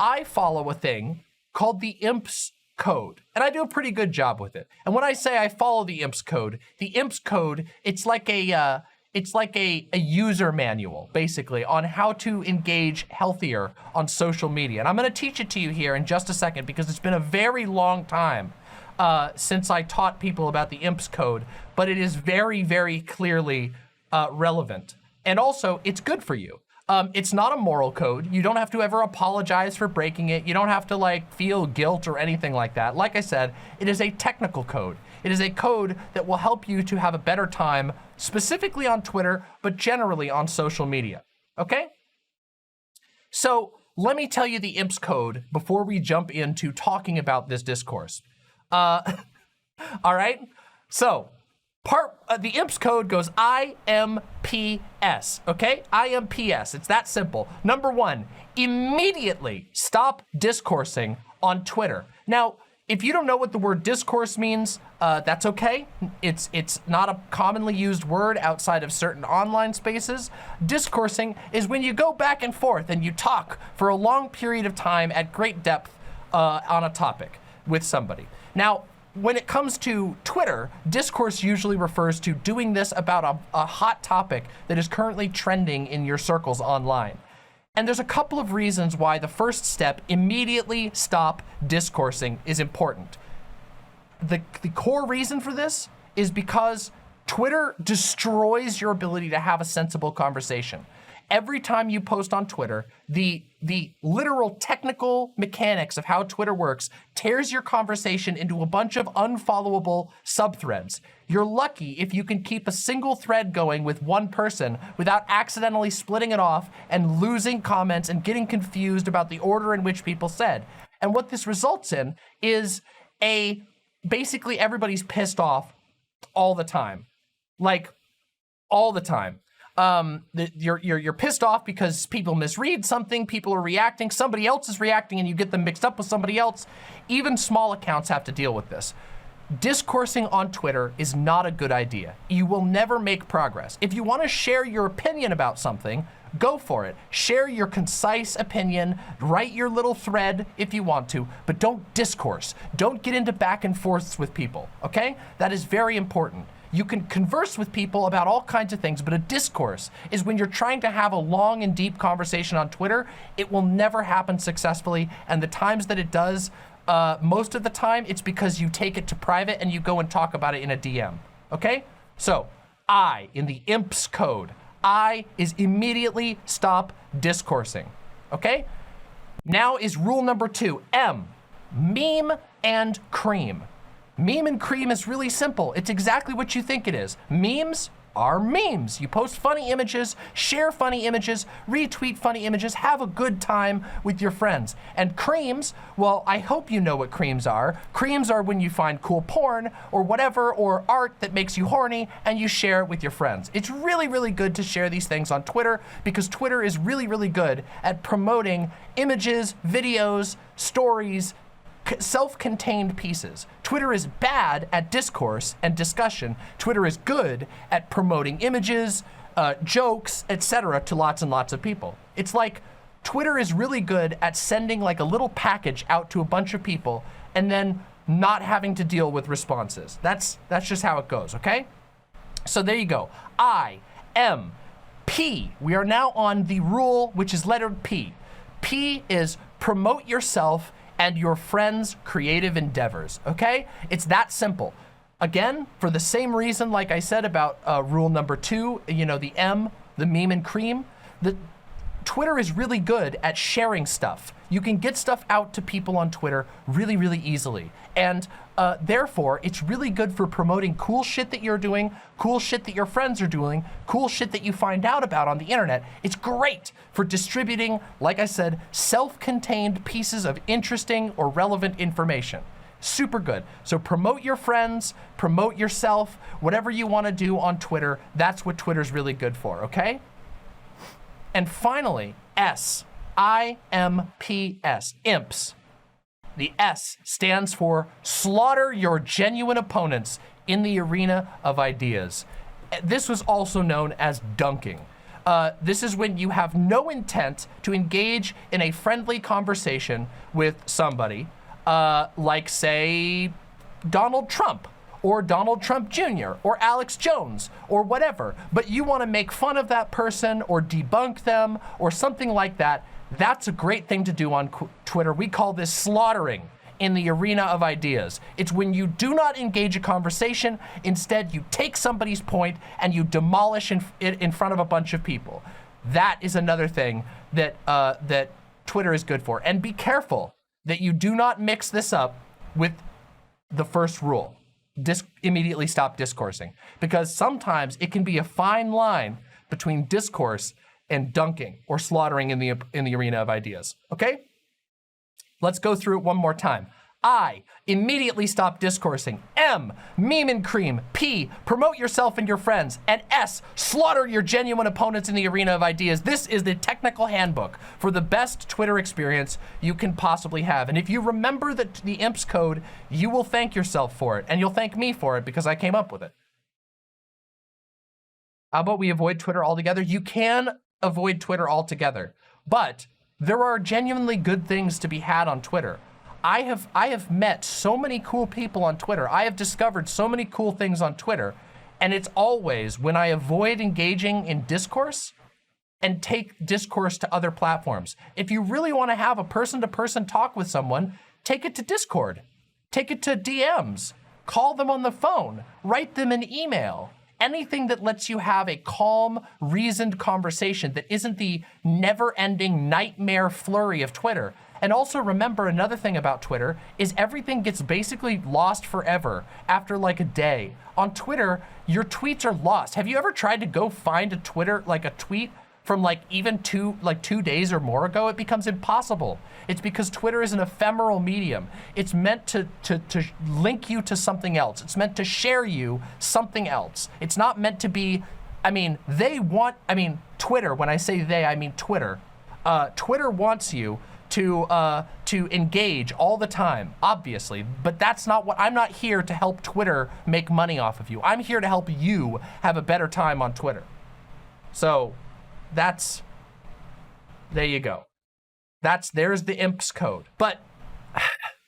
I follow a thing called the IMPS code, and I do a pretty good job with it. And when I say I follow the IMPS code, it's like a user manual, basically, on how to engage healthier on social media. And I'm gonna teach it to you here in just a second because it's been a very long time since I taught people about the IMPS code, but it is very, very clearly relevant. And also, it's good for you. It's not a moral code. You don't have to ever apologize for breaking it. You don't have to like feel guilt or anything like that. Like I said, it is a technical code. It is a code that will help you to have a better time, specifically on Twitter, but generally on social media, okay? So let me tell you the IMPS code before we jump into talking about this discourse. All right, so the IMPS code goes IMPS, okay? IMPS, it's that simple. Number one, immediately stop discoursing on Twitter. Now, if you don't know what the word discourse means, that's okay. It's not a commonly used word outside of certain online spaces. Discoursing is when you go back and forth and you talk for a long period of time at great depth on a topic with somebody. Now, when it comes to Twitter, discourse usually refers to doing this about a hot topic that is currently trending in your circles online. And there's a couple of reasons why the first step, immediately stop discoursing, is important. The core reason for this is because Twitter destroys your ability to have a sensible conversation. Every time you post on Twitter, the literal technical mechanics of how Twitter works tears your conversation into a bunch of unfollowable subthreads. You're lucky if you can keep a single thread going with one person without accidentally splitting it off and losing comments and getting confused about the order in which people said. And what this results in is basically everybody's pissed off all the time. Like, all the time. You're pissed off because people misread something, people are reacting, somebody else is reacting, and you get them mixed up with somebody else. Even small accounts have to deal with this. Discoursing on Twitter is not a good idea. You will never make progress. If you want to share your opinion about something, go for it. Share your concise opinion, write your little thread if you want to, but don't discourse. Don't get into back and forths with people, okay? That is very important. You can converse with people about all kinds of things, but a discourse is when you're trying to have a long and deep conversation on Twitter. It will never happen successfully, and the times that it does, most of the time, it's because you take it to private and you go and talk about it in a DM, okay? So, I, in the IMPS code, I is immediately stop discoursing, okay? Now is rule number 2, M, meme and cream. Meme and cream is really simple. It's exactly what you think it is. Memes are memes. You post funny images, share funny images, retweet funny images, have a good time with your friends. And creams, well, I hope you know what creams are. Creams are when you find cool porn or whatever, or art that makes you horny, and you share it with your friends. It's really, really good to share these things on Twitter because Twitter is really, really good at promoting images, videos, stories, self-contained pieces. Twitter is bad at discourse and discussion. Twitter is good at promoting images, jokes, etc. to lots and lots of people. It's like Twitter is really good at sending like a little package out to a bunch of people and then not having to deal with responses. That's just how it goes, okay? So there you go. I, M, P. We are now on the rule which is lettered P. P is promote yourself and your friends' creative endeavors, okay? It's that simple. Again, for the same reason, like I said about rule number 2, you know, the M, the meme and cream, Twitter is really good at sharing stuff. You can get stuff out to people on Twitter really, really easily. And therefore, it's really good for promoting cool shit that you're doing, cool shit that your friends are doing, cool shit that you find out about on the internet. It's great for distributing, like I said, self-contained pieces of interesting or relevant information. Super good. So promote your friends, promote yourself, whatever you want to do on Twitter. That's what Twitter's really good for, okay? And finally, S, I-M-P-S, imps. The S stands for slaughter your genuine opponents in the arena of ideas. This was also known as dunking. This is when you have no intent to engage in a friendly conversation with somebody, like say Donald Trump or Donald Trump Jr. or Alex Jones or whatever, but you want to make fun of that person or debunk them or something like that. That's a great thing to do on Twitter. We call this slaughtering in the arena of ideas. It's when you do not engage a conversation. Instead, you take somebody's point and you demolish it in front of a bunch of people. That is another thing that that Twitter is good for. And be careful that you do not mix this up with the first rule. Immediately stop discoursing, because sometimes it can be a fine line between discourse and dunking or slaughtering in the arena of ideas. Okay? Let's go through it one more time. I, immediately stop discoursing. M, meme and cream. P, promote yourself and your friends. And S, slaughter your genuine opponents in the arena of ideas. This is the technical handbook for the best Twitter experience you can possibly have. And if you remember the IMPS code, you will thank yourself for it. And you'll thank me for it because I came up with it. How about we avoid Twitter altogether? You can avoid Twitter altogether, but there are genuinely good things to be had on Twitter. I have met so many cool people on Twitter. I have discovered so many cool things on Twitter, and it's always when I avoid engaging in discourse and take discourse to other platforms. If you really want to have a person-to-person talk with someone, take it to Discord, take it to DMs, call them on the phone, write them an email. Anything that lets you have a calm, reasoned conversation that isn't the never-ending nightmare flurry of Twitter. And also remember, another thing about Twitter is everything gets basically lost forever after like a day. On Twitter, your tweets are lost. Have you ever tried to go find a tweet from like even 2 days or more ago? It becomes impossible. It's because Twitter is an ephemeral medium. It's meant to link you to something else. It's meant to share you something else. It's not meant to be, Twitter, when I say they, I mean Twitter. Twitter wants you to engage all the time, obviously, but that's not what, I'm not here to help Twitter make money off of you. I'm here to help you have a better time on Twitter. So there you go. There's the IMPS code. But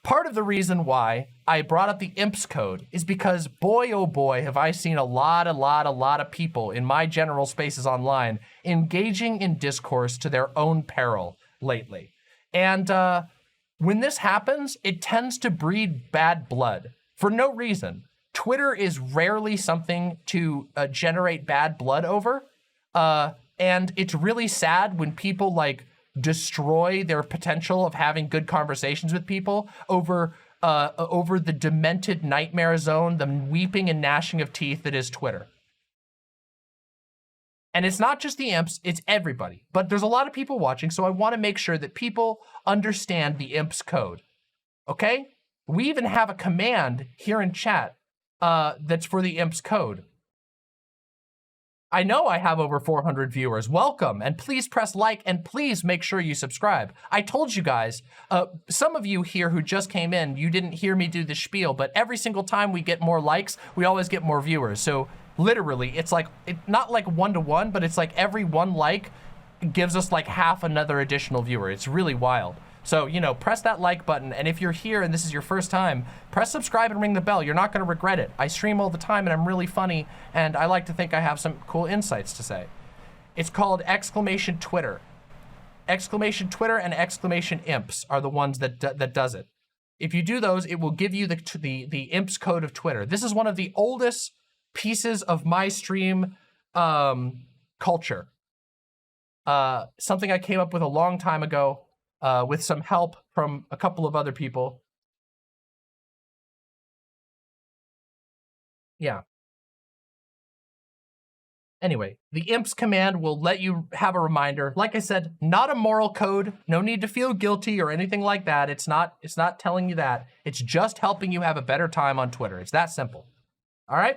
part of the reason why I brought up the IMPS code is because boy, oh boy, have I seen a lot of people in my general spaces online engaging in discourse to their own peril lately. And when this happens, it tends to breed bad blood for no reason. Twitter is rarely something to generate bad blood over. And it's really sad when people like destroy their potential of having good conversations with people over the demented nightmare zone, the weeping and gnashing of teeth that is Twitter. And it's not just the imps, it's everybody. But there's a lot of people watching, so I want to make sure that people understand the imps code. Okay? We even have a command here in chat that's for the imps code. I know I have over 400 viewers. Welcome, and please press like, and please make sure you subscribe. I told you guys, some of you here who just came in, you didn't hear me do the spiel, but every single time we get more likes, we always get more viewers. So literally, it's like, not like 1-to-1, but it's like every one like gives us like half another additional viewer. It's really wild. So, you know, press that like button, and if you're here and this is your first time, press subscribe and ring the bell. You're not gonna regret it. I stream all the time and I'm really funny, and I like to think I have some cool insights to say. It's called exclamation Twitter. Exclamation Twitter and exclamation imps are the ones that does it. If you do those, it will give you the imps code of Twitter. This is one of the oldest pieces of my stream culture. Something I came up with a long time ago. With some help from a couple of other people. Yeah. Anyway, the imps command will let you have a reminder. Like I said, not a moral code. No need to feel guilty or anything like that. It's not telling you that. It's just helping you have a better time on Twitter. It's that simple. All right?